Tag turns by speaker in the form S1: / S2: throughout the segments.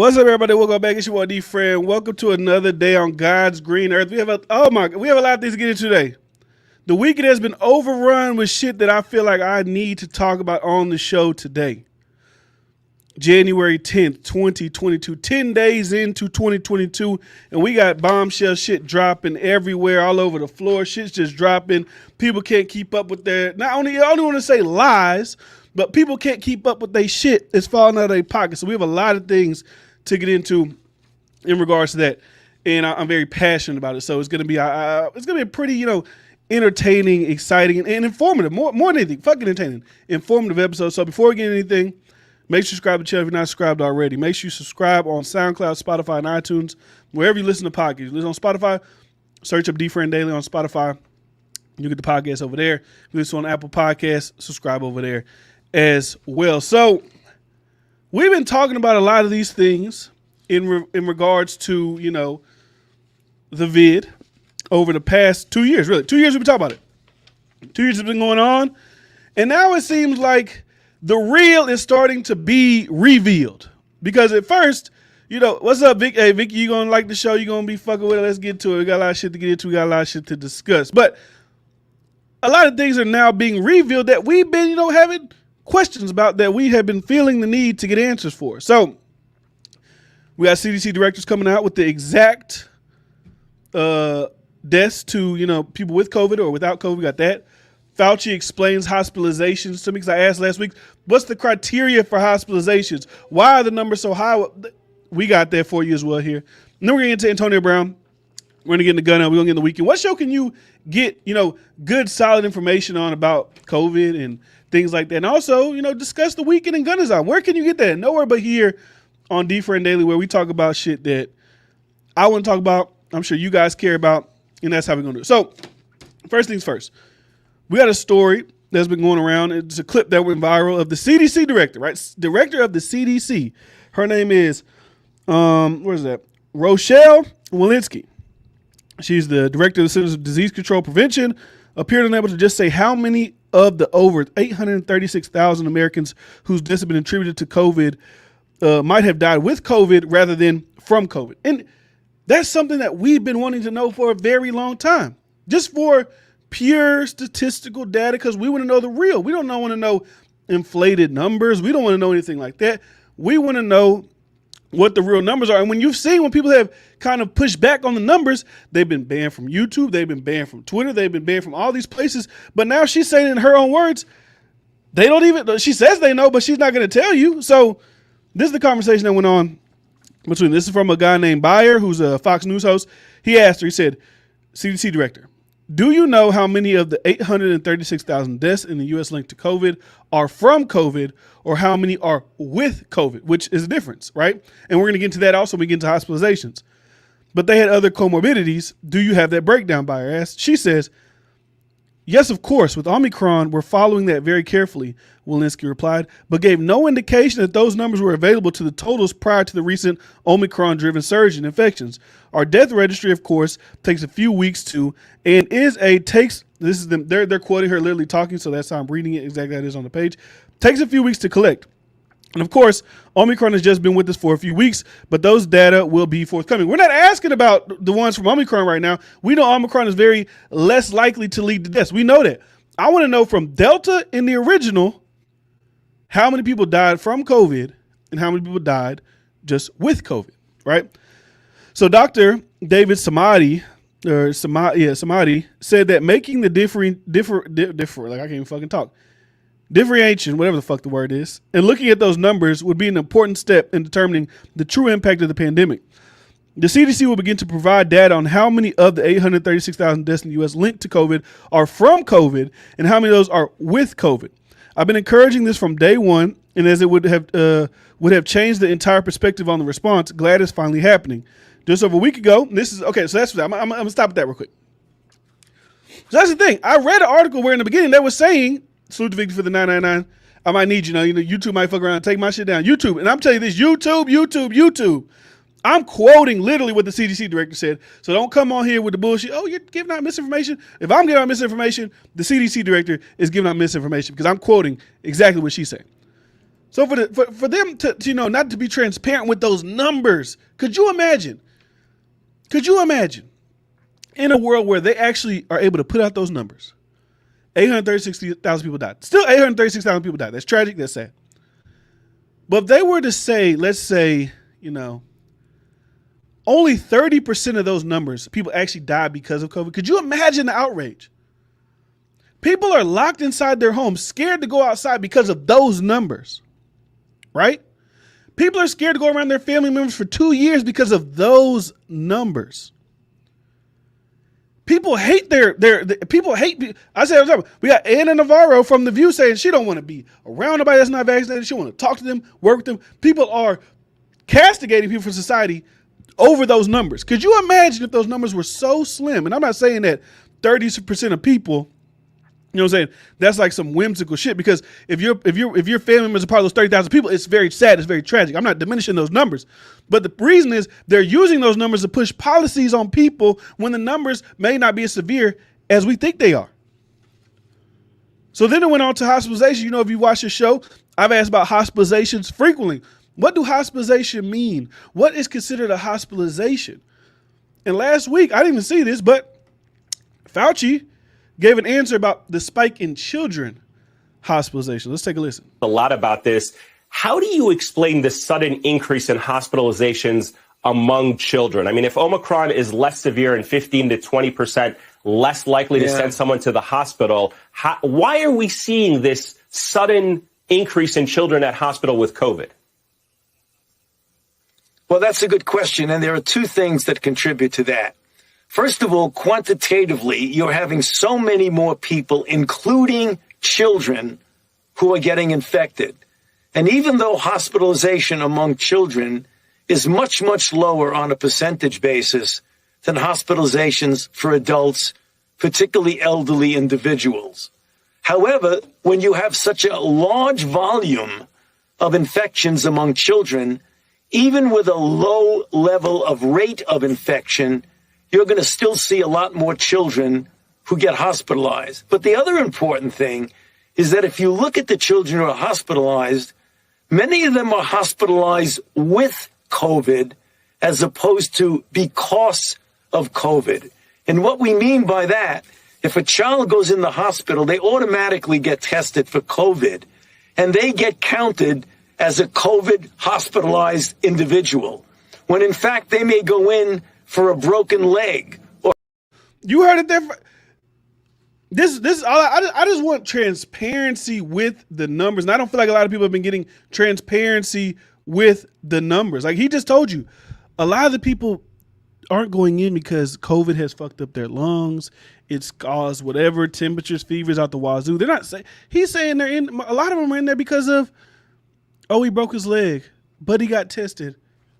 S1: What's up, everybody? Welcome back. It's your boy D Friend. Welcome to another day on God's green earth. We have a lot of things to get into today. The weekend has been overrun with shit that I feel like I need to talk about on the show today. January 10th, 2022, 10 days into 2022, and we got bombshell shit dropping everywhere, all over the floor. Shit's just dropping. People can't keep up with their, I only want to say lies, but people can't keep up with their shit. It's falling out of their pockets. So we have a lot of things to get into in regards to that, and I'm very passionate about it. So it's gonna be a pretty, entertaining, exciting, and informative. More than anything, fucking entertaining, informative episode. So before we get anything, make sure you subscribe to the channel if you're not subscribed already. Make sure you subscribe on SoundCloud, Spotify, and iTunes, wherever you listen to podcasts. Listen on Spotify, search up D Friend Daily on Spotify. You get the podcast over there. If you listen on Apple Podcasts, subscribe over there as well. So we've been talking about a lot of these things in regards to, the vid over the past 2 years, really. 2 years we've been talking about it. 2 years has been going on. And now it seems like the real is starting to be revealed. Because at first, what's up, Vic? Hey, Vicky, you going to like the show? You going to be fucking with it? Let's get to it. We got a lot of shit to get into. We got a lot of shit to discuss. But a lot of things are now being revealed that we've been, having questions about, that we have been feeling the need to get answers for. So we got CDC directors coming out with the exact deaths to, people with COVID or without COVID. We got that. Fauci explains hospitalizations to me, because I asked last week, what's the criteria for hospitalizations? Why are the numbers so high? We got that for you as well here. And then we're going to get into Antonio Brown. We're going to get in the gun out. We're going to get in the weekend. What show can you get, good, solid information on about COVID and things like that? And also, discuss the weekend and gun is out. Where can you get that? Nowhere but here on D Friend Daily, where we talk about shit that I want to talk about, I'm sure you guys care about, and that's how we're going to do it. So, first things first. We got a story that's been going around. It's a clip that went viral of the CDC director, right? Director of the CDC. Her name is, where's that? Rochelle Walensky. She's the director of the Centers of Disease Control Prevention. Appeared unable to just say how many of the over 836,000 Americans whose deaths have been attributed to COVID might have died with COVID rather than from COVID. And that's something that we've been wanting to know for a very long time. Just for pure statistical data, because we want to know the real. We don't want to know inflated numbers. We don't want to know anything like that. We want to know what the real numbers are. And when people have kind of pushed back on the numbers, they've been banned from YouTube, they've been banned from Twitter, they've been banned from all these places. But now she's saying in her own words, she says they know, but she's not going to tell you. So this is the conversation that went on between, this is from a guy named Bayer, who's a Fox News host. He asked her, he said, CDC director, do you know how many of the 836,000 deaths in the U.S. linked to COVID are from COVID, or how many are with COVID, which is a difference, right? And we're going to get into that also when we get into hospitalizations. But they had other comorbidities. Do you have that breakdown, Bayer asked? She says, yes, of course. With Omicron, we're following that very carefully, Walensky replied, but gave no indication that those numbers were available to the totals prior to the recent Omicron-driven surge in infections. Our death registry, of course, takes a few weeks to, and they're quoting her literally talking, so that's how I'm reading it exactly how it is on the page, takes a few weeks to collect. And of course, Omicron has just been with us for a few weeks, but those data will be forthcoming. We're not asking about the ones from Omicron right now. We know Omicron is very less likely to lead to deaths. We know that. I want to know from Delta in the original, how many people died from COVID and how many people died just with COVID, right? So Dr. David Samadi said that making the differentiation, whatever the fuck the word is, and looking at those numbers would be an important step in determining the true impact of the pandemic. The CDC will begin to provide data on how many of the 836,000 deaths in the U.S. linked to COVID are from COVID and how many of those are with COVID. I've been encouraging this from day one, and as it would have changed the entire perspective on the response, glad it's finally happening. Just over a week ago, so that's I'm going to stop at that real quick. So that's the thing. I read an article where in the beginning they were saying, salute to Victor for the 999. I might need YouTube might fuck around and take my shit down. YouTube. And I'm telling you this, YouTube. I'm quoting literally what the CDC director said. So don't come on here with the bullshit. Oh, you're giving out misinformation. If I'm giving out misinformation, the CDC director is giving out misinformation because I'm quoting exactly what she said. So for them to not to be transparent with those numbers, could you imagine? Could you imagine in a world where they actually are able to put out those numbers? 836,000 people died. Still 836,000 people died. That's tragic. That's sad. But if they were to say, let's say, only 30% of those numbers, people actually died because of COVID. Could you imagine the outrage? People are locked inside their homes, scared to go outside because of those numbers, right? People are scared to go around their family members for 2 years because of those numbers. People hate people hate. I said, we got Anna Navarro from The View saying she don't want to be around nobody that's not vaccinated. She want to talk to them, work with them. People are castigating people from society over those numbers. Could you imagine if those numbers were so slim? And I'm not saying that 30% of people, you know what I'm saying, that's like some whimsical shit, because if your family members are part of those 30,000 people, it's very sad, it's very tragic. I'm not diminishing those numbers. But the reason is they're using those numbers to push policies on people when the numbers may not be as severe as we think they are. So then it went on to hospitalization. If you watch the show, I've asked about hospitalizations frequently. What do hospitalization mean? What is considered a hospitalization? And last week, I didn't even see this, but Fauci gave an answer about the spike in children hospitalization. Let's take a listen.
S2: A lot about this. How do you explain the sudden increase in hospitalizations among children? I mean, if Omicron is less severe and 15 to 20% less likely to send someone to the hospital, why are we seeing this sudden increase in children at hospital with COVID?
S3: Well, that's a good question, and there are two things that contribute to that. First of all, quantitatively, you're having so many more people, including children, who are getting infected. And even though hospitalization among children is much, much lower on a percentage basis than hospitalizations for adults, particularly elderly individuals. However, when you have such a large volume of infections among children, even with a low level of rate of infection, you're going to still see a lot more children who get hospitalized. But the other important thing is that if you look at the children who are hospitalized, many of them are hospitalized with COVID as opposed to because of COVID. And what we mean by that, if a child goes in the hospital, they automatically get tested for COVID, and they get counted as a COVID hospitalized individual, when in fact they may go in for a broken leg.
S1: You heard it there. I just want transparency with the numbers. And I don't feel like a lot of people have been getting transparency with the numbers. Like he just told you, a lot of the people aren't going in because COVID has fucked up their lungs. It's caused whatever temperatures, fevers out the wazoo. They're not saying, he's saying they're in, a lot of them are in there because of, oh, he broke his leg, but he got tested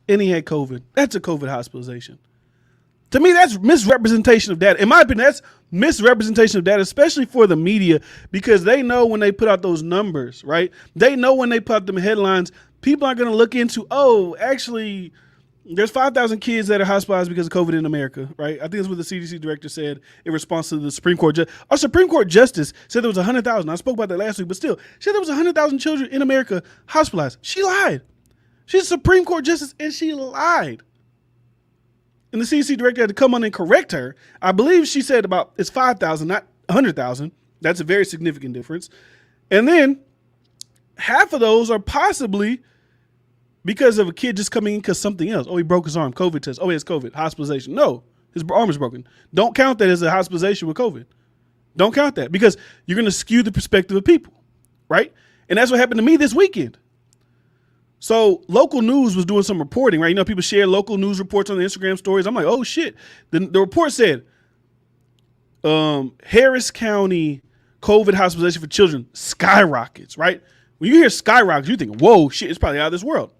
S1: and he had COVID. That's a COVID hospitalization. To me, that's misrepresentation of data. In my opinion, that's misrepresentation of data, especially for the media, because they know when they put out those numbers, right? They know when they put out them headlines, people aren't going to look into, oh, actually, there's 5,000 kids that are hospitalized because of COVID in America, right? I think that's what the CDC director said in response to the Supreme Court. Our Supreme Court justice said there was 100,000. I spoke about that last week, but still, she said there was 100,000 children in America hospitalized. She lied. She's a Supreme Court justice, and she lied. And the CDC director had to come on and correct her. I believe she said it's 5,000, not 100,000. That's a very significant difference. And then half of those are possibly because of a kid just coming in because something else. Oh, he broke his arm. COVID test. Oh, he has COVID. Hospitalization. No, his arm is broken. Don't count that as a hospitalization with COVID. Don't count that, because you're going to skew the perspective of people, right? And that's what happened to me this weekend. So local news was doing some reporting, right? People share local news reports on the Instagram stories. I'm like, oh shit. The report said Harris County COVID hospitalization for children skyrockets, right? When you hear skyrockets, you think, whoa, shit, it's probably out of this world.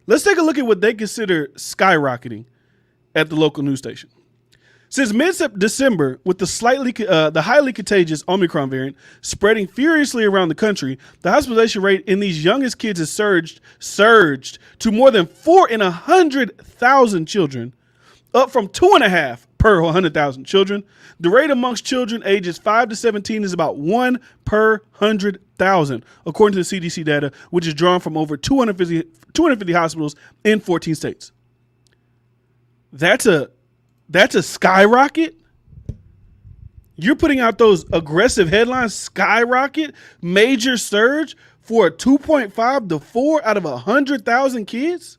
S1: Let's take a look at what they consider skyrocketing at the local news station. Since mid-December, with the highly contagious Omicron variant spreading furiously around the country, the hospitalization rate in these youngest kids has surged to more than 4 in 100,000 children, up from 2.5 per 100,000 children. The rate amongst children ages 5 to 17 is about 1 per 100,000, according to the CDC data, which is drawn from over 250 hospitals in 14 states. That's a skyrocket. You're putting out those aggressive headlines, skyrocket, major surge for a 2.5 to 4 out of 100,000 kids.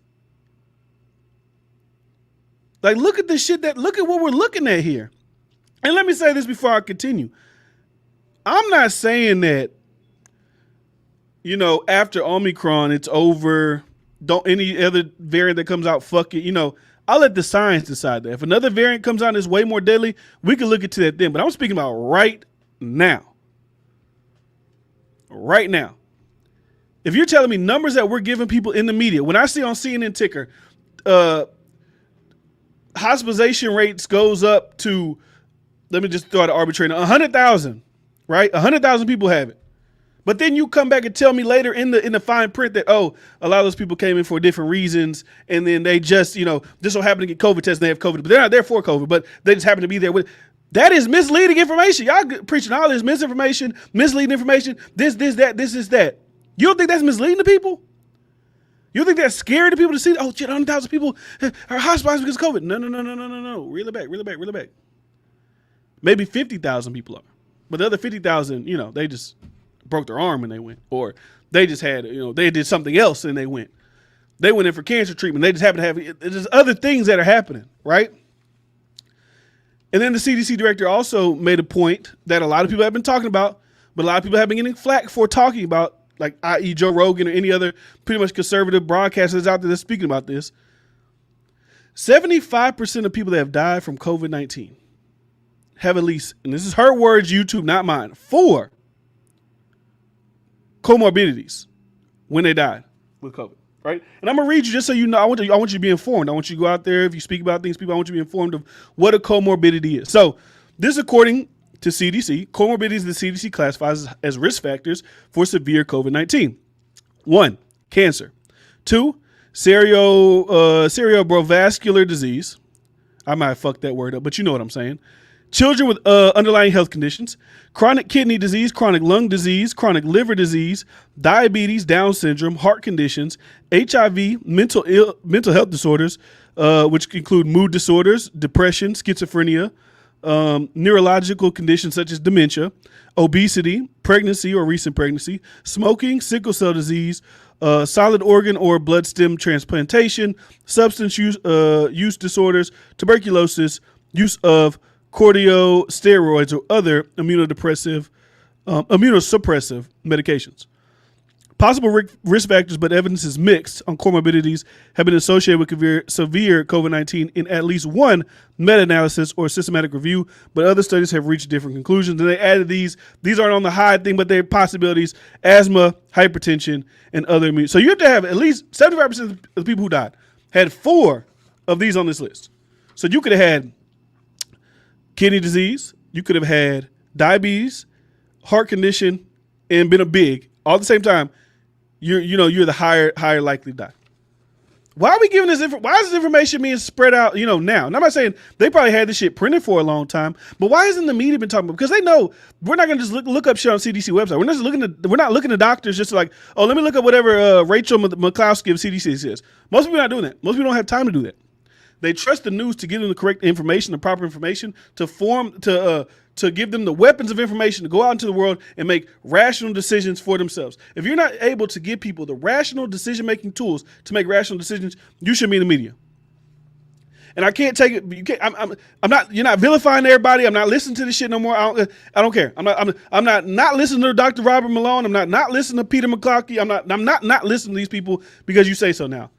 S1: Like, look at the shit look at what we're looking at here. And let me say this before I continue. I'm not saying that, after Omicron, it's over. Don't any other variant that comes out, fuck it. I'll let the science decide that. If another variant comes out and is way more deadly, we can look into that then. But I'm speaking about right now. Right now. If you're telling me numbers that we're giving people in the media, when I see on CNN ticker, hospitalization rates goes up to, let me just throw out an arbitrary, 100,000, right? 100,000 people have it. But then you come back and tell me later in the fine print that, a lot of those people came in for different reasons, and then they just, just so happen to get COVID tests and they have COVID, but they're not there for COVID, but they just happen to be there with. That is misleading information. Y'all preaching all this misinformation, misleading information, this, that. You don't think that's misleading to people? You don't think that's scary to people to see? Oh, shit, 100,000 people are hospitalized because of COVID. No. Reel it back. Maybe 50,000 people are. But the other 50,000, they just broke their arm and they went. Or they just had, they did something else and they went. They went in for cancer treatment. They just happen to have, there's other things that are happening, right? And then the CDC director also made a point that a lot of people have been talking about, but a lot of people have been getting flack for talking about, like i.e. Joe Rogan or any other pretty much conservative broadcasters out there that's speaking about this. 75% of people that have died from COVID-19 have at least, and this is her words, YouTube, not mine, 4 comorbidities when they died with COVID, right? And I'm going to read you just so you know. I want you to be informed. I want you to go out there. If you speak about things, people, I want you to be informed of what a comorbidity is. So this, according to CDC, comorbidities the CDC classifies as risk factors for severe COVID-19. 1, cancer. 2, cerebrovascular disease. I might have fucked that word up, but you know what I'm saying. Children with underlying health conditions, chronic kidney disease, chronic lung disease, chronic liver disease, diabetes, Down syndrome, heart conditions, HIV, mental health disorders, which include mood disorders, depression, schizophrenia, neurological conditions such as dementia, obesity, pregnancy or recent pregnancy, smoking, sickle cell disease, solid organ or blood stem transplantation, substance use disorders, tuberculosis, use of corticosteroids or other immunosuppressive medications. Possible risk factors, but evidence is mixed on comorbidities have been associated with severe COVID-19 in at least one meta-analysis or systematic review, but other studies have reached different conclusions. And they added these aren't on the high thing, but they're possibilities: asthma, hypertension, and other immune. So you have to have at least 75% of the people who died had 4 of these on this list. So you could have had kidney disease, you could have had diabetes, heart condition, and been a big all at the same time. You're the higher likely to die. Why are we giving this? Why is this information being spread out? Now. And I'm not saying they probably had this shit printed for a long time, but why hasn't the media been talking about? Because they know we're not going to just look up shit on CDC website. We're not looking to doctors just like, oh, let me look up whatever Rachel McCloskey of CDC says. Most people are not doing that. Most people don't have time to do that. They trust the news to give them the correct information, the proper information, to give them the weapons of information to go out into the world and make rational decisions for themselves. If you're not able to give people the rational decision-making tools to make rational decisions, you shouldn't be in the media. And I can't take it. You can't. I'm not. You're not vilifying everybody. I'm not listening to this shit no more. I don't care. I'm not listening to Dr. Robert Malone. I'm not listening to Peter McCloskey. I'm not listening to these people because you say so now.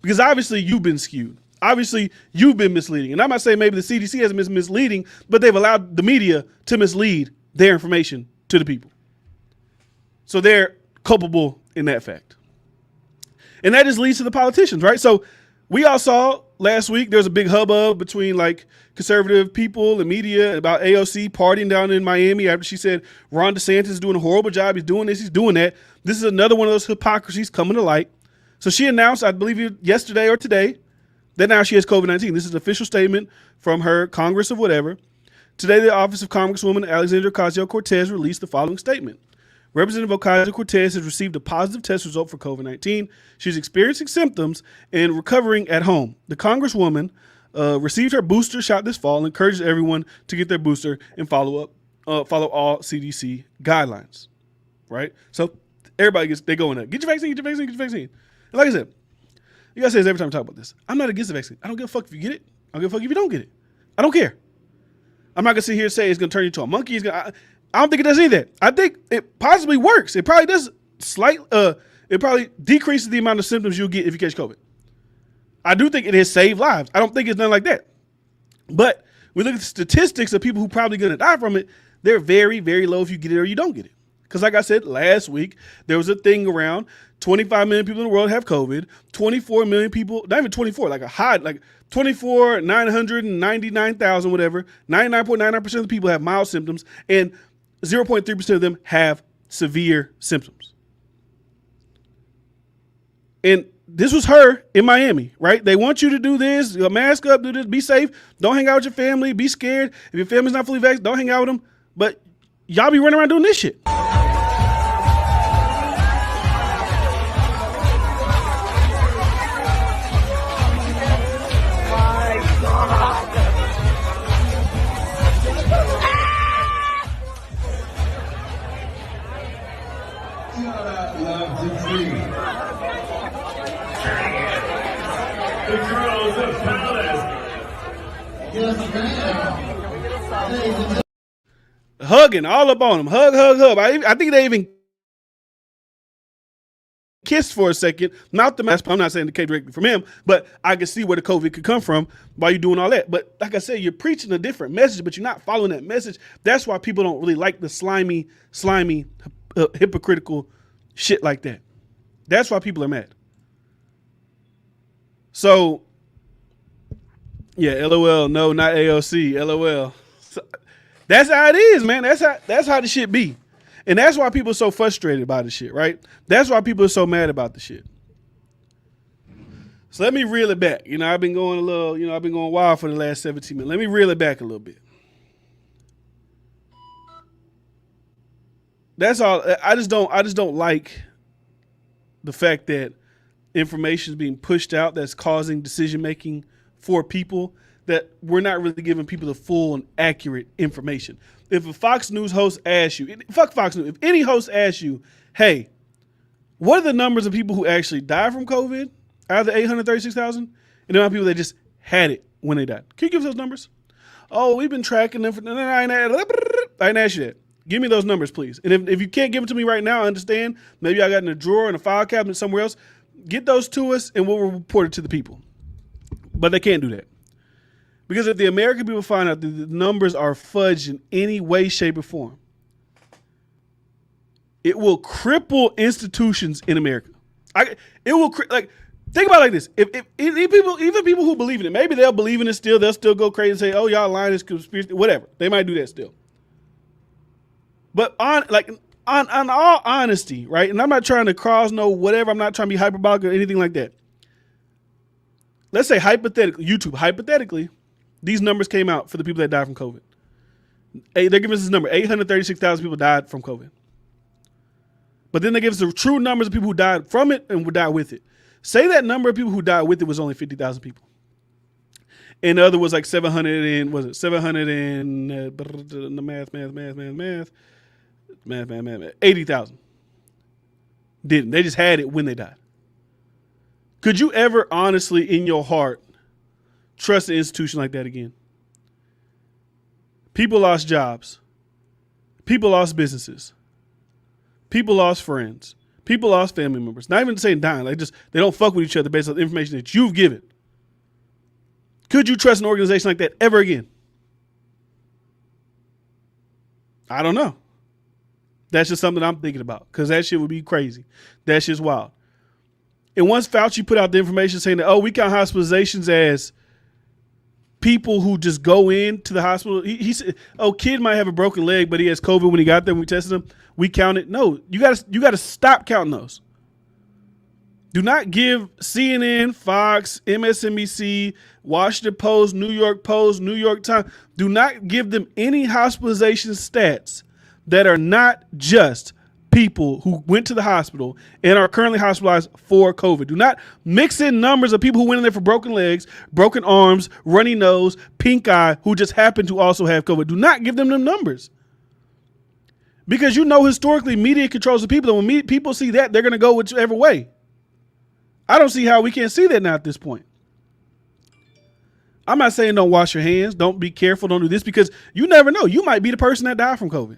S1: Because obviously you've been skewed. Obviously, you've been misleading. And I'm not saying maybe the CDC hasn't been misleading, but they've allowed the media to mislead their information to the people. So they're culpable in that fact. And that just leads to the politicians, right? So we all saw last week there's a big hubbub between like conservative people and media about AOC partying down in Miami after she said Ron DeSantis is doing a horrible job. He's doing this, he's doing that. This is another one of those hypocrisies coming to light. So she announced, I believe yesterday or today, that now she has COVID-19. This is an official statement from her Congress of whatever. Today, the office of Congresswoman Alexandria Ocasio-Cortez released the following statement. Representative Ocasio-Cortez has received a positive test result for COVID-19. She's experiencing symptoms and recovering at home. The Congresswoman received her booster shot this fall and encourages everyone to get their booster and follow all CDC guidelines. Right? So everybody they go in there. Get your vaccine, get your vaccine, get your vaccine. And like I said, you gotta say this every time I talk about this. I'm not against the vaccine. I don't give a fuck if you get it. I don't give a fuck if you don't get it. I don't care. I'm not gonna sit here and say it's gonna turn you into a monkey. I don't think it does any of that. I think it possibly works. It probably does it probably decreases the amount of symptoms you'll get if you catch COVID. I do think it has saved lives. I don't think it's nothing like that. But we look at the statistics of people who probably gonna die from it. They're very, very low if you get it or you don't get it. Because like I said last week, there was a thing around 25 million people in the world have COVID, 24 million people, not even 24, like a high, like 24, 999,000, whatever, 99.99% of the people have mild symptoms, and 0.3% of them have severe symptoms. And this was her in Miami, right? They want you to do this, mask up, do this, be safe, don't hang out with your family, be scared. If your family's not fully vaccinated, don't hang out with them. But y'all be running around doing this shit.
S4: The girls of Palace. Yes, ma'am.
S1: Hugging all up on him. Hug. I think they even kissed for a second. Not the mask. I'm not saying it came directly from him, but I can see where the COVID could come from while you're doing all that. But like I said, you're preaching a different message, but you're not following that message. That's why people don't really like the slimy, hypocritical shit like that. That's why people are mad. So, yeah, LOL. No, not AOC. LOL. So, that's how it is, man. That's how the shit be. And that's why people are so frustrated by the shit, right? That's why people are so mad about the shit. So let me reel it back. I've been going I've been going wild for the last 17 minutes. Let me reel it back a little bit. That's all. I just don't like the fact that information is being pushed out that's causing decision making for people that we're not really giving people the full and accurate information. If a Fox News host asks you, fuck Fox News, if any host asks you, hey, what are the numbers of people who actually died from COVID out of the 836,000? And the amount of people that just had it when they died. Can you give us those numbers? Oh, we've been tracking them. I didn't ask you that. Give me those numbers, please. And if you can't give them to me right now, I understand. Maybe I got in a drawer in a file cabinet somewhere else. Get those to us and we'll report it to the people. But they can't do that. Because if the American people find out that the numbers are fudged in any way, shape, or form, it will cripple institutions in America. Think about it like this. If even people who believe in it, maybe they'll believe in it still. They'll still go crazy and say, oh, y'all lying, it's conspiracy, whatever. They might do that still. But on all honesty, right? And I'm not trying to cross no whatever. I'm not trying to be hyperbolic or anything like that. Let's say hypothetically, these numbers came out for the people that died from COVID. They're giving us this number, 836,000 people died from COVID. But then they give us the true numbers of people who died from it and would die with it. Say that number of people who died with it was only 50,000 people. And the other was like 80,000. Didn't. They just had it when they died. Could you ever honestly in your heart trust an institution like that again? People lost jobs. People lost businesses. People lost friends. People lost family members. Not even saying dying. They don't fuck with each other based on the information that you've given. Could you trust an organization like that ever again? I don't know. That's just something I'm thinking about because that shit would be crazy. That shit's wild. And once Fauci put out the information saying that, we count hospitalizations as people who just go into the hospital. He said, kid might have a broken leg, but he has COVID when he got there. When we tested him, we count it. No, you got to stop counting those. Do not give CNN, Fox, MSNBC, Washington Post, New York Post, New York Times. Do not give them any hospitalization stats that are not just people who went to the hospital and are currently hospitalized for COVID. Do not mix in numbers of people who went in there for broken legs, broken arms, runny nose, pink eye, who just happen to also have COVID. Do not give them numbers. Because historically media controls the people, and when people see that, they're going to go whichever way. I don't see how we can't see that now at this point. I'm not saying don't wash your hands, don't be careful, don't do this, because you never know. You might be the person that died from COVID.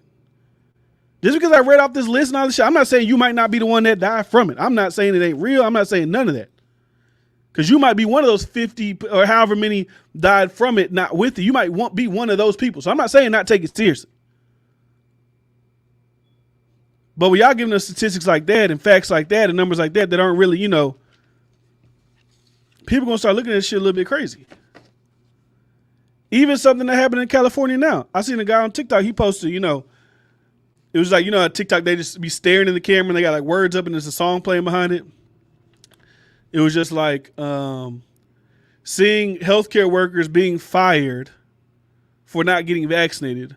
S1: Just because I read off this list and all this shit, I'm not saying you might not be the one that died from it. I'm not saying it ain't real. I'm not saying none of that. Because you might be one of those 50 or however many died from it, not with it. You might be one of those people. So I'm not saying not take it seriously. But when y'all giving us statistics like that and facts like that and numbers like that that aren't really, people going to start looking at this shit a little bit crazy. Even something that happened in California now. I seen a guy on TikTok, he posted, it was like, on TikTok, they just be staring in the camera and they got like words up and there's a song playing behind it. It was just like seeing healthcare workers being fired for not getting vaccinated,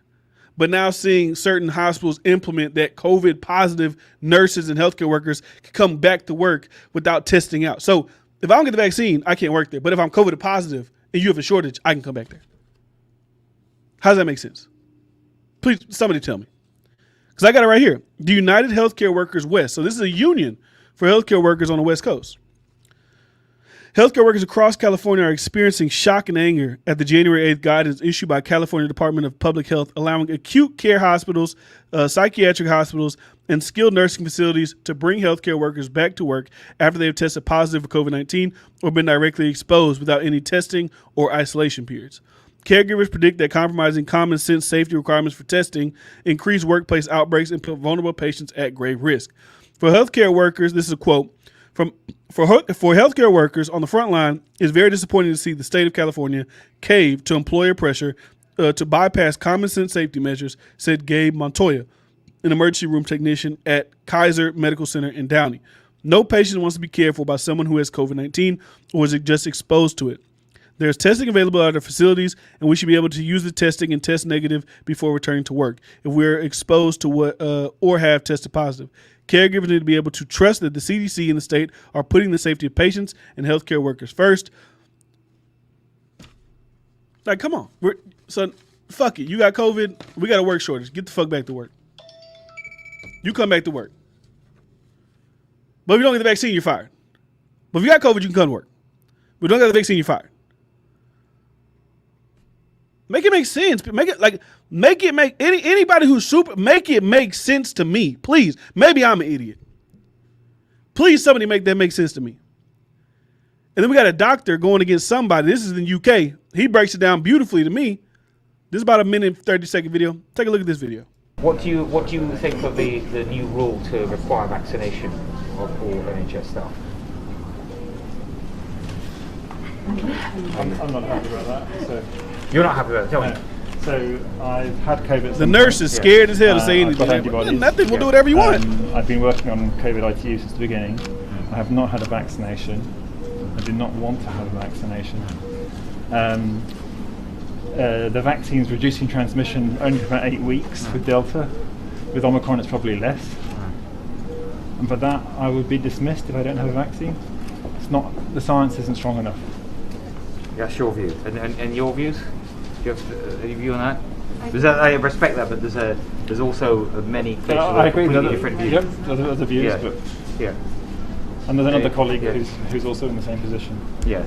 S1: but now seeing certain hospitals implement that COVID positive nurses and healthcare workers can come back to work without testing out. So if I don't get the vaccine, I can't work there. But if I'm COVID positive and you have a shortage, I can come back there. How does that make sense? Please, somebody tell me. Because I got it right here. The United Healthcare Workers West. So this is a union for healthcare workers on the West Coast. Healthcare workers across California are experiencing shock and anger at the January 8th guidance issued by California Department of Public Health, allowing acute care hospitals, psychiatric hospitals, and skilled nursing facilities to bring healthcare workers back to work after they have tested positive for COVID-19 or been directly exposed without any testing or isolation periods. Caregivers predict that compromising common sense safety requirements for testing increase workplace outbreaks and put vulnerable patients at grave risk. For healthcare workers, this is a quote, for healthcare workers on the front line, it's very disappointing to see the state of California cave to employer pressure to bypass common sense safety measures, said Gabe Montoya, an emergency room technician at Kaiser Medical Center in Downey. No patient wants to be cared for by someone who has COVID-19 or is just exposed to it. There's testing available at our facilities, and we should be able to use the testing and test negative before returning to work if we're exposed to what or have tested positive. Caregivers need to be able to trust that the CDC and the state are putting the safety of patients and healthcare workers first. Like, come on. Son, fuck it. You got COVID. We got a work shortage. Get the fuck back to work. You come back to work. But if you don't get the vaccine, you're fired. But if you got COVID, you can come to work. But if you don't get the vaccine, you're fired. Make it make sense. Make anybody who's super, make it make sense to me. Please. Maybe I'm an idiot. Please, somebody make that make sense to me. And then we got a doctor going against somebody. This is in the UK. He breaks it down beautifully to me. This is about a minute and 30-second video. Take a look at this video.
S5: What do you think of the new rule to require vaccination of all NHS staff?
S6: I'm not happy about that. So.
S5: You're not happy about it, tell me.
S6: So I've had COVID.
S1: The nurse is scared as hell to say anything. Nothing, we'll do whatever you want.
S6: I've been working on COVID ITU since the beginning. I have not had a vaccination. I do not want to have a vaccination. The vaccine's reducing transmission only for about 8 weeks with Delta. With Omicron it's probably less. And for that I would be dismissed if I don't have a vaccine. It's not, the science isn't strong enough.
S5: That's your view. And your views? Do you have any view on that? I respect that, but there's also many cases
S6: I agree with
S5: different views.
S6: Yep, other views,
S5: yeah.
S6: But
S5: yeah.
S6: And there's another colleague who's also in the same position.
S5: Yeah.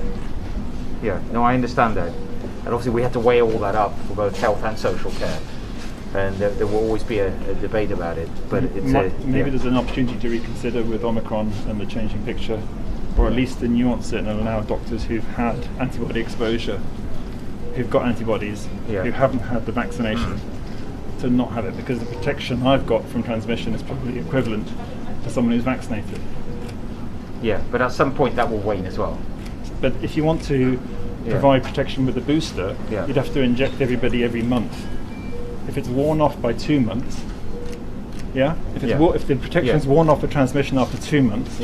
S5: Yeah. No, I understand that. And obviously we have to weigh all that up for both health and social care. And there will always be a debate about it. But
S6: maybe there's an opportunity to reconsider with Omicron and the changing picture, or at least to nuance it and allow doctors who've had antibody exposure, who've got antibodies, who haven't had the vaccination, to not have it, because the protection I've got from transmission is probably equivalent to someone who's vaccinated.
S5: Yeah, but at some point that will wane as well.
S6: But if you want to provide protection with a booster, you'd have to inject everybody every month. If it's worn off by 2 months, if the protection's worn off for transmission after 2 months,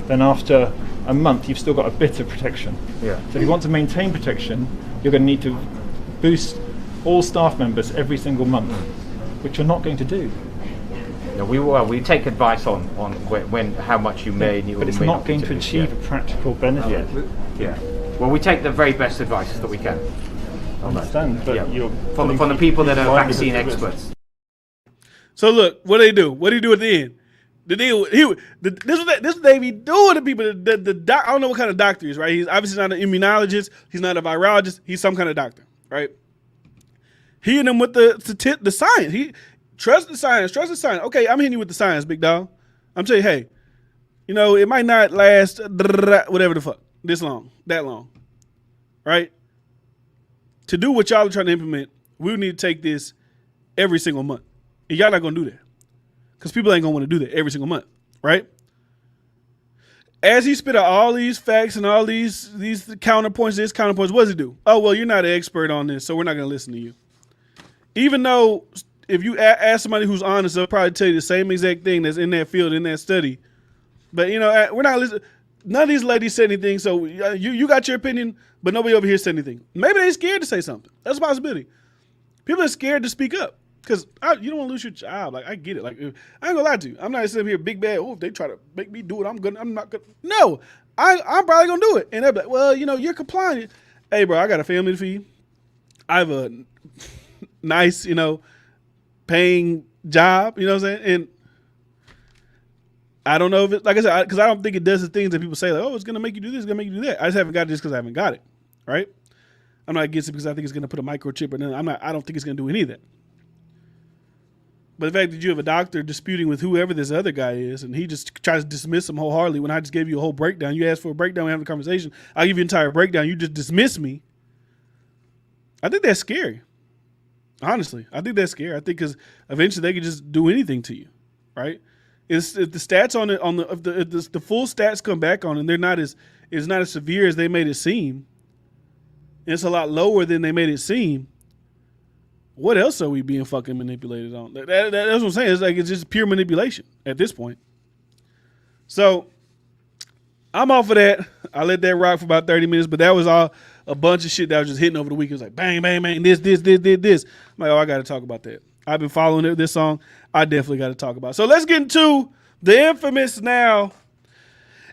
S6: then after a month you've still got a bit of protection.
S5: Yeah.
S6: So if you want to maintain protection, you're going to need to boost all staff members every single month, which you're not going to do.
S5: No, we take advice on when how much you may need,
S6: but it's
S5: may
S6: not going to achieve a practical benefit.
S5: Yeah. Well, we take the very best advice that we can.
S6: I understand, but you're
S5: from the people that are vaccine experts.
S1: So look, what do they do? What do you do at the end? This is what they be doing to people. I don't know what kind of doctor he is, right? He's obviously not an immunologist. He's not a virologist. He's some kind of doctor, right? He and them with the science. He trust the science. Trust the science. Okay, I'm hitting you with the science, big dog. I'm telling you, hey, it might not last whatever the fuck this long, that long, right? To do what y'all are trying to implement, we would need to take this every single month, and y'all not gonna do that. Because people ain't going to want to do that every single month, right? As he spit out all these facts and all these counterpoints, what does he do? Oh, well, you're not an expert on this, so we're not going to listen to you. Even though if you ask somebody who's honest, they'll probably tell you the same exact thing that's in that field, in that study. But, we're not listening. None of these ladies said anything, so you got your opinion, but nobody over here said anything. Maybe they're scared to say something. That's a possibility. People are scared to speak up. Because you don't want to lose your job. Like, I get it. Like, I ain't going to lie to you. I'm not sitting here big bad. Oh, if they try to make me do it, I'm not good. No, I'm probably going to do it. And they're like, well, you're complying. Hey, bro, I got a family to feed. I have a nice, paying job. You know what I'm saying? And I don't know if it, like I said, because I don't think it does the things that people say, like, oh, it's going to make you do this, it's going to make you do that. I just haven't got it just because I haven't got it. Right? I'm not against it because I think it's going to put a microchip in it. I don't think it's going to do any of that. But the fact that you have a doctor disputing with whoever this other guy is, and he just tries to dismiss him wholeheartedly when I just gave you a whole breakdown. You asked for a breakdown, we have a conversation. I'll give you an entire breakdown. You just dismiss me. I think that's scary. Honestly, I think that's scary. I think because eventually they could just do anything to you, right? If the stats if the full stats come back on, and it's not as severe as they made it seem. It's a lot lower than they made it seem. What else are we being fucking manipulated on? That's what I'm saying. It's just pure manipulation at this point. So I'm off of that. I let that rock for about 30 minutes, but that was all a bunch of shit that was just hitting over the week. It was like bang, bang, bang, this. I'm like, oh, I got to talk about that. I've been following this song. I definitely got to talk about it. So let's get into the infamous now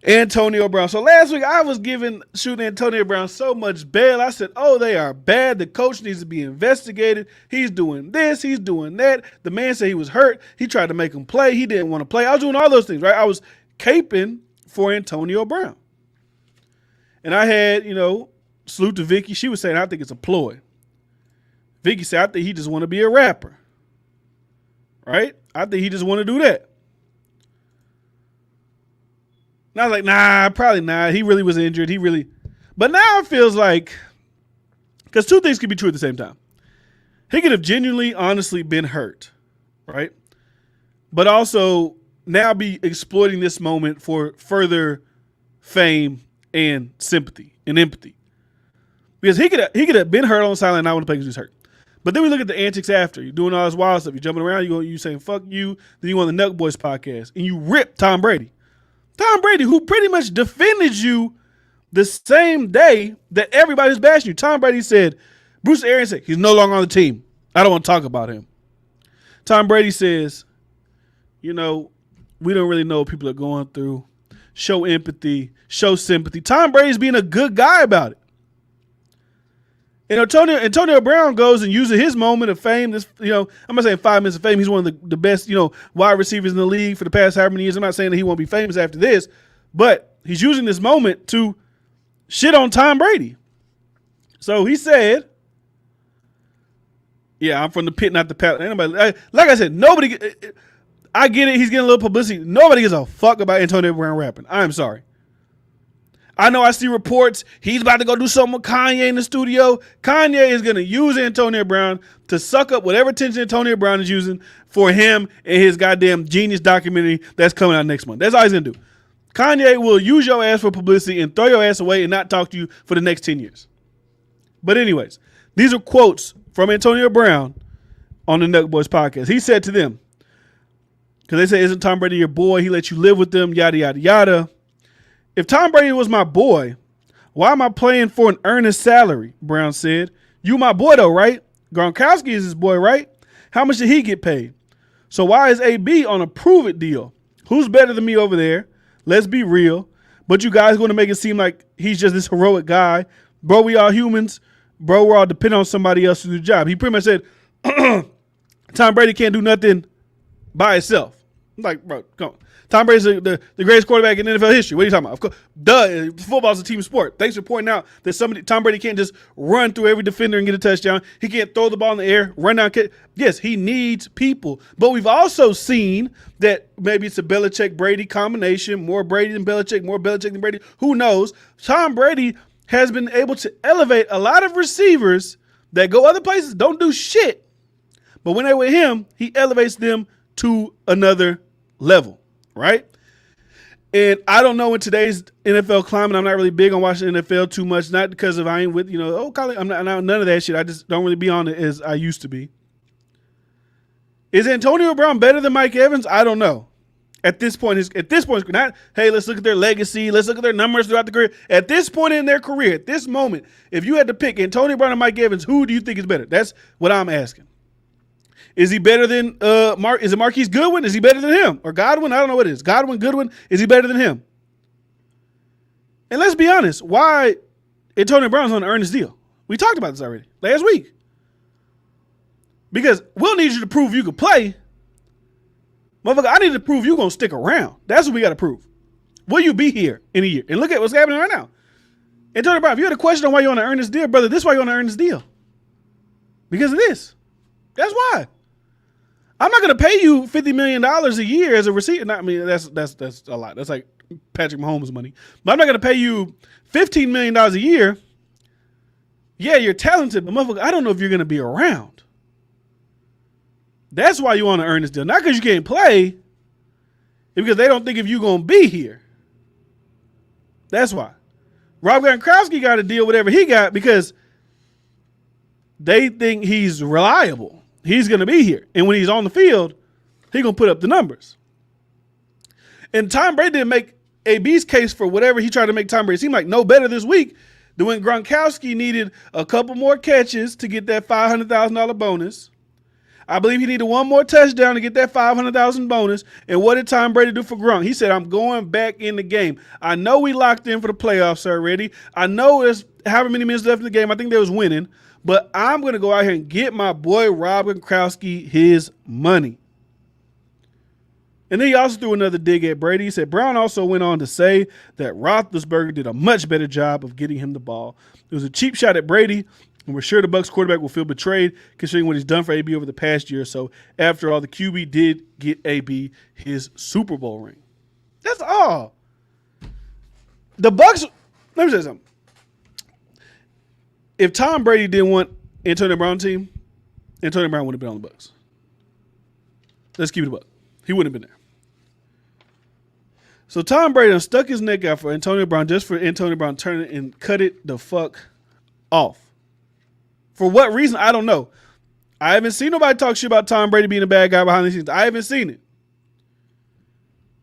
S1: Antonio Brown. So last week I was shooting Antonio Brown so much bail. I said, oh, they are bad. The coach needs to be investigated. He's doing this. He's doing that. The man said he was hurt. He tried to make him play. He didn't want to play. I was doing all those things, right? I was caping for Antonio Brown. And I had, salute to Vicky. She was saying, I think it's a ploy. Vicky said, I think he just want to be a rapper. Right? I think he just want to do that. And I was like, nah, probably not. He really was injured. But now it feels like, because two things could be true at the same time. He could have genuinely, honestly been hurt, right? But also now be exploiting this moment for further fame and sympathy and empathy. Because he could have been hurt on the sideline and not want to play because he was hurt. But then we look at the antics after. You're doing all this wild stuff. You're jumping around. You saying, fuck you. Then you on the Nuck Boys podcast. And you rip Tom Brady. Tom Brady, who pretty much defended you the same day that everybody's bashing you. Tom Brady said, Bruce Arians said, he's no longer on the team. I don't want to talk about him. Tom Brady says, we don't really know what people are going through. Show empathy, show sympathy. Tom Brady's being a good guy about it. And Antonio Brown goes and uses his moment of fame. I'm not saying 5 minutes of fame. He's one of the best, wide receivers in the league for the past however many years. I'm not saying that he won't be famous after this, but he's using this moment to shit on Tom Brady. So he said, yeah, I'm from the pit, not the palace. Like I said, nobody, I get it. He's getting a little publicity. Nobody gives a fuck about Antonio Brown rapping. I'm sorry. I know I see reports he's about to go do something with Kanye in the studio. Kanye is going to use Antonio Brown to suck up whatever attention Antonio Brown is using for him and his goddamn genius documentary that's coming out next month. That's all he's going to do. Kanye will use your ass for publicity and throw your ass away and not talk to you for the next 10 years. But anyways, these are quotes from Antonio Brown on the Nuck Boys podcast. He said to them, because they say, isn't Tom Brady your boy? He let you live with them, yada, yada, yada. If Tom Brady was my boy, why am I playing for an earnest salary? Brown said. You my boy though, right? Gronkowski is his boy, right? How much did he get paid? So why is AB on a prove it deal? Who's better than me over there? Let's be real. But you guys going to make it seem like he's just this heroic guy. Bro, we all humans. Bro, we're all dependent on somebody else to do the job. He pretty much said, Tom Brady can't do nothing by himself. I'm like, bro, come on. Tom Brady's the greatest quarterback in NFL history. What are you talking about? Of course, football's a team sport. Thanks for pointing out that Tom Brady can't just run through every defender and get a touchdown. He can't throw the ball in the air, run down. Yes, he needs people. But we've also seen that maybe it's a Belichick-Brady combination, more Brady than Belichick, more Belichick than Brady. Who knows? Tom Brady has been able to elevate a lot of receivers that go other places, don't do shit. But when they're with him, he elevates them to another level. Right? And I don't know in today's NFL climate, I'm not really big on watching NFL too much, not because of I ain't with, college, I'm not none of that shit. I just don't really be on it as I used to be. Is Antonio Brown better than Mike Evans? I don't know. At this point, not, hey, let's look at their legacy, let's look at their numbers throughout the career. At this point in their career, at this moment, if you had to pick Antonio Brown and Mike Evans, who do you think is better? That's what I'm asking. Is he better than is it Marquise Goodwin? Is he better than him? Or Godwin? I don't know what it is. Goodwin, is he better than him? And let's be honest, why Antonio Brown's on an earnest deal? We talked about this already last week. Because we'll need you to prove you can play. Motherfucker, I need to prove you're going to stick around. That's what we got to prove. Will you be here in a year? And look at what's happening right now. Antonio Brown, if you had a question on why you're on an earnest deal, brother, this is why you're on an earnest deal. Because of this. That's why. I'm not going to pay you $50 million a year as a receiver. That's a lot. That's like Patrick Mahomes' money. But I'm not going to pay you $15 million a year. Yeah, you're talented, but motherfucker, I don't know if you're going to be around. That's why you want to earn this deal. Not because you can't play. It's because they don't think if you're going to be here. That's why. Rob Gronkowski got to deal whatever he got because they think he's reliable. He's going to be here. And when he's on the field, he's going to put up the numbers. And Tom Brady didn't make AB's case for whatever he tried to make Tom Brady seem like no better this week than when Gronkowski needed a couple more catches to get that $500,000 bonus. I believe he needed one more touchdown to get that $500,000 bonus. And what did Tom Brady do for Gronk? He said, I'm going back in the game. I know we locked in for the playoffs already. I know there's however many minutes left in the game. I think they was winning. But I'm going to go out here and get my boy Rob Gronkowski his money. And then he also threw another dig at Brady. He said Brown also went on to say that Roethlisberger did a much better job of getting him the ball. It was a cheap shot at Brady, and we're sure the Bucs quarterback will feel betrayed considering what he's done for AB over the past year or so. After all, the QB did get AB his Super Bowl ring. That's all. The Bucs, let me say something. If Tom Brady didn't want Antonio Brown's team, Antonio Brown would have been on the Bucs. Let's keep it a buck. He wouldn't have been there. So Tom Brady done stuck his neck out for Antonio Brown just for Antonio Brown to turn it and cut it the fuck off. For what reason? I don't know. I haven't seen nobody talk shit about Tom Brady being a bad guy behind the scenes. I haven't seen it.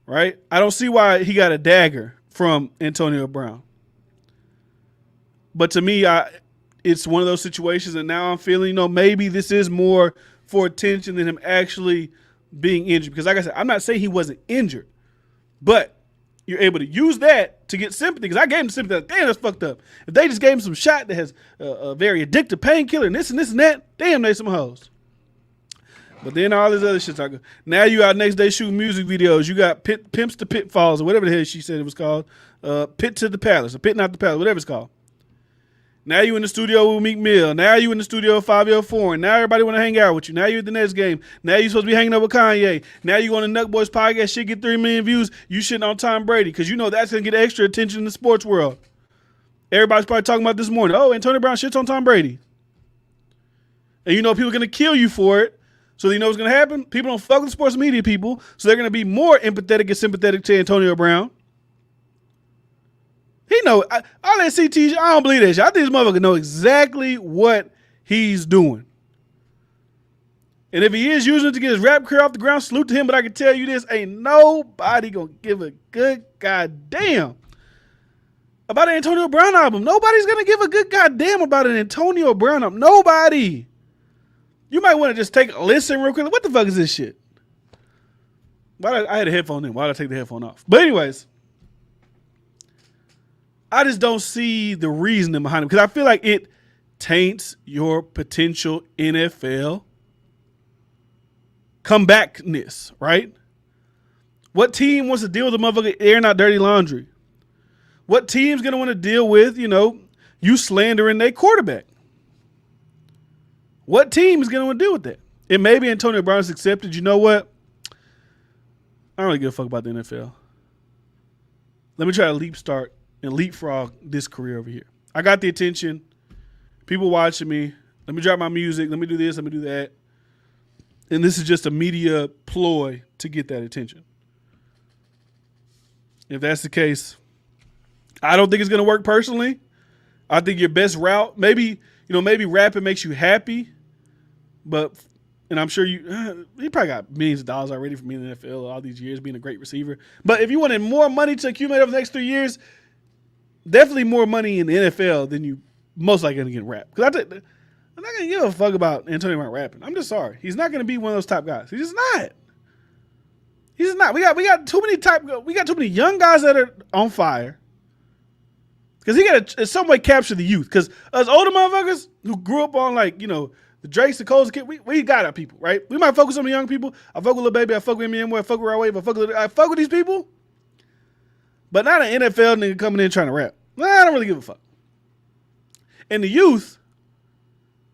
S1: Right? I don't see why he got a dagger from Antonio Brown. But to me, it's one of those situations, and now I'm feeling, maybe this is more for attention than him actually being injured. Because like I said, I'm not saying he wasn't injured, but you're able to use that to get sympathy. Because I gave him sympathy. Damn, that's fucked up. If they just gave him some shot that has a very addictive painkiller and this and that, damn, they some hoes. But then all this other shit talking. Now you out next day shooting music videos. You got Pimps to Pitfalls or whatever the hell she said it was called. Pit to the Palace or Pit Not the Palace, whatever it's called. Now you in the studio with Meek Mill. Now you in the studio with Fabio Foreign. Now everybody want to hang out with you. Now you at the next game. Now you supposed to be hanging out with Kanye. Now you on the Nut Boys podcast. Shit get 3 million views. You shitting on Tom Brady because that's going to get extra attention in the sports world. Everybody's probably talking about this morning. Oh, Antonio Brown shits on Tom Brady. And people are going to kill you for it. So you know what's going to happen? People don't fuck with sports media people. So they're going to be more empathetic and sympathetic to Antonio Brown. He know all that CT. I don't believe that shit. I think this motherfucker know exactly what he's doing. And if he is using it to get his rap career off the ground, salute to him. But I can tell you this: ain't nobody gonna give a good goddamn about an Antonio Brown album. Nobody's going to give a good goddamn about an Antonio Brown album. Nobody. You might want to just take a listen real quick. What the fuck is this shit? I had a headphone in. Why did I take the headphone off? But anyways, I just don't see the reasoning behind it because I feel like it taints your potential NFL comebackness, right? What team wants to deal with a motherfucker airing out dirty laundry? What team's going to want to deal with, you slandering their quarterback? What team is going to want to deal with that? And maybe Antonio Brown's accepted. You know what? I don't really give a fuck about the NFL. Let me try to leapfrog this career over here. I got the attention. People watching me. Let me drop my music. Let me do this. Let me do that. And this is just a media ploy to get that attention. If that's the case, I don't think it's going to work personally. I think your best route, maybe rapping makes you happy, and I'm sure you probably got millions of dollars already from being in the NFL all these years, being a great receiver. But if you wanted more money to accumulate over the next 3 years, definitely more money in the NFL than you most likely going to get in rap. Because I'm not going to give a fuck about Antonio Brown rapping. I'm just sorry. He's not going to be one of those top guys. He's just not. He's just not. We got too many young guys that are on fire. Because he got to in some way capture the youth. Because us older motherfuckers who grew up on the Drakes, the Coles, we got our people, right? We might focus on the young people. I fuck with Lil Baby. I fuck with Eminem. I fuck with Rod Wave. I fuck with these people. But not an NFL nigga coming in trying to rap. I don't really give a fuck. And the youth,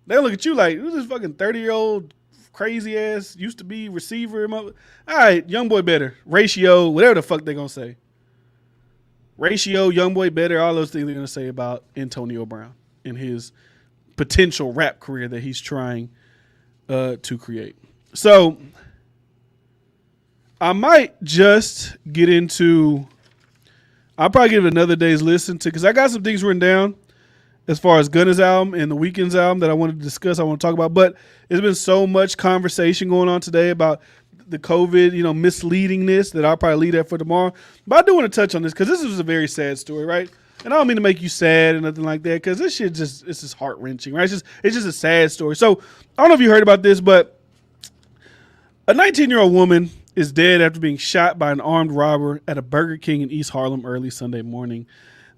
S1: they look at you like, who's this fucking 30-year-old crazy ass used to be receiver? All right, young boy better. Ratio, whatever the fuck they gonna say. Ratio, young boy better, all those things they're gonna say about Antonio Brown and his potential rap career that he's trying to create. So I might just get into, I'll probably give it another day's listen to, because I got some things written down as far as Gunna's album and The Weeknd's album that I wanted to discuss, I want to talk about. But there's been so much conversation going on today about the COVID, misleadingness that I'll probably leave that for tomorrow. But I do want to touch on this because this is a very sad story, right? And I don't mean to make you sad or nothing like that because this shit it's just heart-wrenching, right? It's just a sad story. So I don't know if you heard about this, but a 19-year-old woman is dead after being shot by an armed robber at a Burger King in East Harlem early Sunday morning.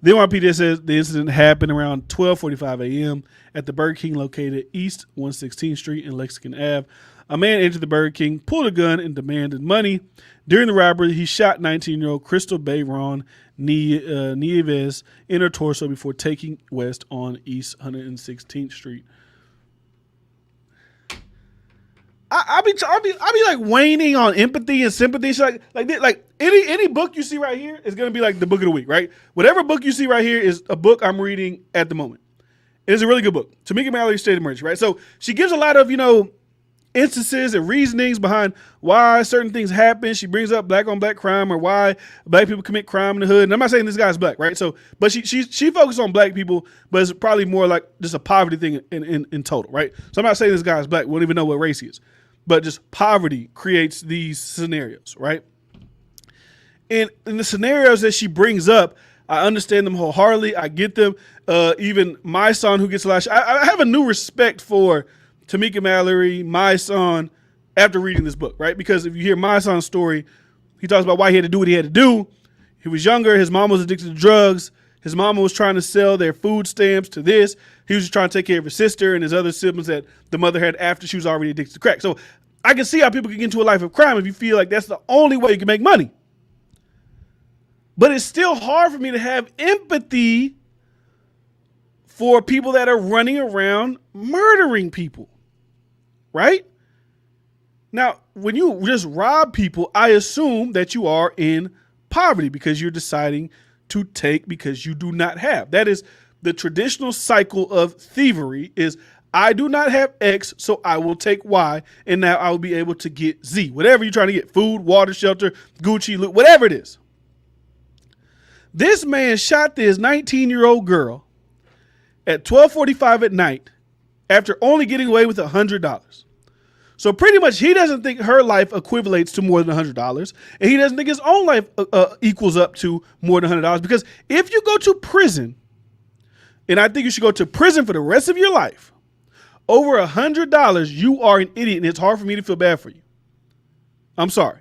S1: The NYPD says the incident happened around 12:45 a.m. at the Burger King located East 116th Street and Lexington Ave. A man entered the Burger King, pulled a gun, and demanded money. During the robbery, he shot 19-year-old Crystal Bayron Nieves in her torso before taking west on East 116th Street. I'll be like waning on empathy and sympathy. Like any book you see right here is gonna be like the book of the week, right? Whatever book you see right here is a book I'm reading at the moment. It's a really good book. Tamika Mallory's State of Emergency, right? So she gives a lot of instances and reasonings behind why certain things happen. She brings up black on black crime or why black people commit crime in the hood. And I'm not saying this guy's black, right? So, but she focuses on black people, but it's probably more like just a poverty thing in total, right? So I'm not saying this guy's black. We don't even know what race he is. But just poverty creates these scenarios, right? And in the scenarios that she brings up, I understand them wholeheartedly. I get them. Even my son who gets a lot of I have a new respect for Tamika Mallory, my son, after reading this book, right? Because if you hear my son's story, he talks about why he had to do what he had to do. He was younger. His mom was addicted to drugs. His mama was trying to sell their food stamps to this. He was just trying to take care of his sister and his other siblings that the mother had after she was already addicted to crack. So I can see how people can get into a life of crime if you feel like that's the only way you can make money. But it's still hard for me to have empathy for people that are running around murdering people, right? Now, when you just rob people, I assume that you are in poverty because you're deciding to take because you do not have. That is the traditional cycle of thievery is I do not have X, so I will take Y, and now I will be able to get Z. Whatever you're trying to get, food, water, shelter, Gucci, loot, whatever it is. This man shot this 19-year-old girl at 12:45 at night after only getting away with $100. So pretty much he doesn't think her life equivalates to more than $100. And he doesn't think his own life equals up to more than $100. Because if you go to prison, and I think you should go to prison for the rest of your life, over $100, you are an idiot. And it's hard for me to feel bad for you. I'm sorry.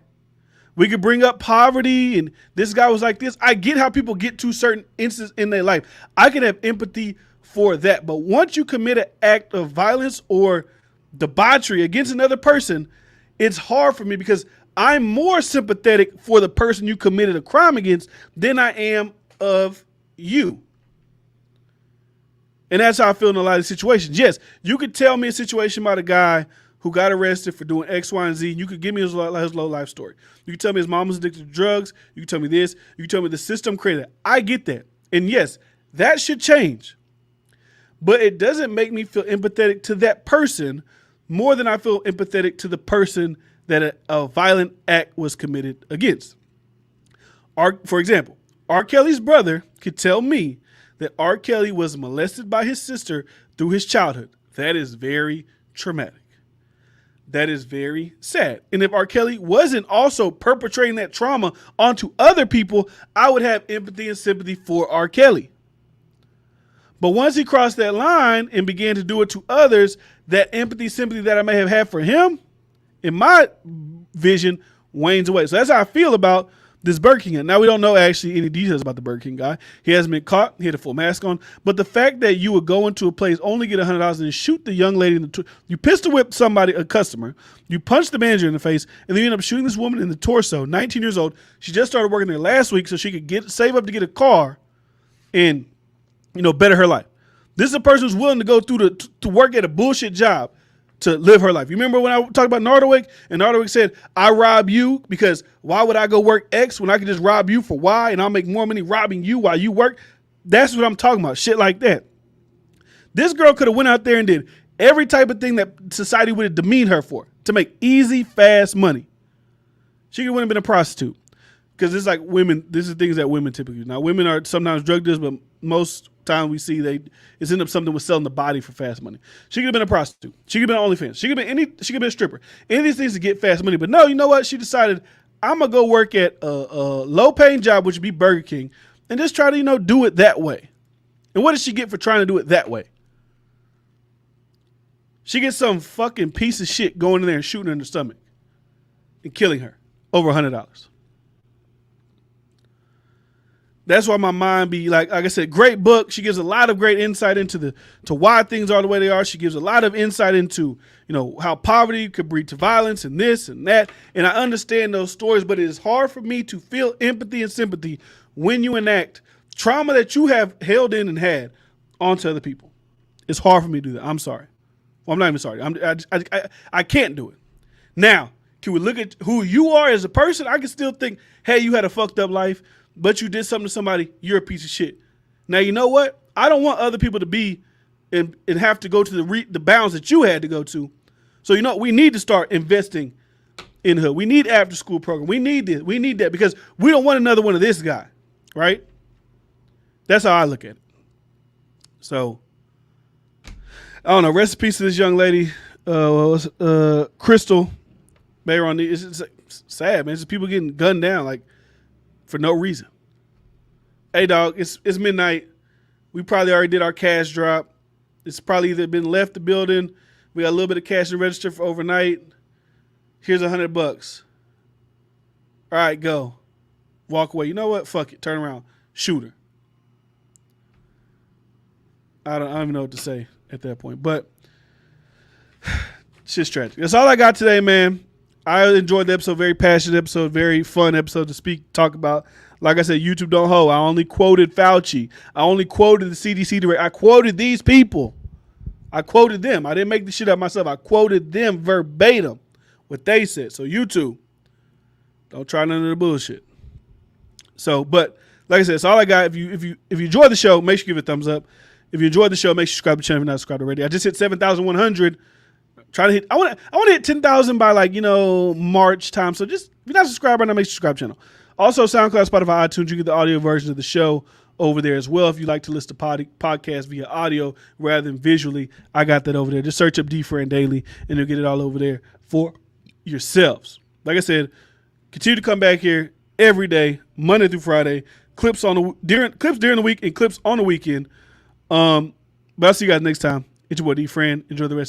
S1: We could bring up poverty and this guy was like this. I get how people get to certain instances in their life. I can have empathy for that. But once you commit an act of violence or debauchery against another person, it's hard for me because I'm more sympathetic for the person you committed a crime against than I am of you. And that's how I feel in a lot of situations. Yes, you could tell me a situation about a guy who got arrested for doing X, Y, and Z. You could give me his low life story. You can tell me his mom was addicted to drugs. You can tell me this. You can tell me the system created that. I get that. And yes, that should change. But it doesn't make me feel empathetic to that person more than I feel empathetic to the person that a violent act was committed against. For example, R. Kelly's brother could tell me that R. Kelly was molested by his sister through his childhood. That is very traumatic. That is very sad. And if R. Kelly wasn't also perpetrating that trauma onto other people, I would have empathy and sympathy for R. Kelly. But once he crossed that line and began to do it to others, that empathy, sympathy that I may have had for him, in my vision, wanes away. So that's how I feel about this Burger King. Now, we don't know actually any details about the Burger King guy. He hasn't been caught. He had a full mask on. But the fact that you would go into a place, only get $100 and shoot the young lady you pistol whip somebody, a customer, you punch the manager in the face, and then you end up shooting this woman in the torso, 19 years old. She just started working there last week so she could save up to get a car and, better her life. This is a person who's willing to go through to work at a bullshit job to live her life. You remember when I talked about Nardwick, and Nardwick said, I rob you because why would I go work X when I can just rob you for Y and I'll make more money robbing you while you work? That's what I'm talking about. Shit like that. This girl could have went out there and did every type of thing that society would have demeaned her for to make easy, fast money. She could have been a prostitute because it's like women. This is things that women typically do. Now, women are sometimes drug dealers, but most time we see it's end up something with selling the body for fast money. She could have been a prostitute. She could have been OnlyFans. She could have been a stripper. Any of these things to get fast money. But no, you know what? She decided I'm gonna go work at a low paying job, which would be Burger King, and just try to do it that way. And what does she get for trying to do it that way? She gets some fucking piece of shit going in there and shooting her in the stomach and killing her over $100. That's why my mind be like I said, great book. She gives a lot of great insight into to why things are the way they are. She gives a lot of insight into, how poverty could breed to violence and this and that. And I understand those stories, but it is hard for me to feel empathy and sympathy when you enact trauma that you have held in and had onto other people. It's hard for me to do that. I'm sorry. Well, I'm not even sorry. I can't do it. Now, can we look at who you are as a person? I can still think, hey, you had a fucked up life, but you did something to somebody, you're a piece of shit. Now, you know what? I don't want other people to be and have to go to the bounds that you had to go to. So, we need to start investing in her. We need after school program. We need this. We need that because we don't want another one of this guy, right? That's how I look at it. So, I don't know. Rest in peace to this young lady, Crystal. It's sad, man. It's just people getting gunned down for no reason. Hey, dog, it's midnight. We probably already did our cash drop. It's probably either been left the building. We got a little bit of cash to register for overnight. Here's $100. All right, go. Walk away. You know what? Fuck it. Turn around. Shoot her. I don't even know what to say at that point. But it's just tragic. That's all I got today, man. I enjoyed the episode. Very passionate episode. Very fun episode to talk about. Like I said, YouTube don't hold. I only quoted Fauci. I only quoted the CDC director. I quoted these people. I quoted them. I didn't make the shit up myself. I quoted them verbatim, what they said. So YouTube, don't try none of the bullshit. So, but like I said, that's all I got. If you enjoy the show, make sure you give it a thumbs up. If you enjoyed the show, make sure you subscribe to the channel if you're not subscribed already. I just hit 7,100. Try to hit. I want to hit 10,000 by March time. So just if you're not subscribed right now, make sure you subscribe to the channel. Also, SoundCloud, Spotify, iTunes. You get the audio version of the show over there as well. If you like to listen to podcasts via audio rather than visually, I got that over there. Just search up D-Fran Daily, and you'll get it all over there for yourselves. Like I said, continue to come back here every day, Monday through Friday. Clips during the week and clips on the weekend. But I'll see you guys next time. It's your boy D-Fran. Enjoy the rest of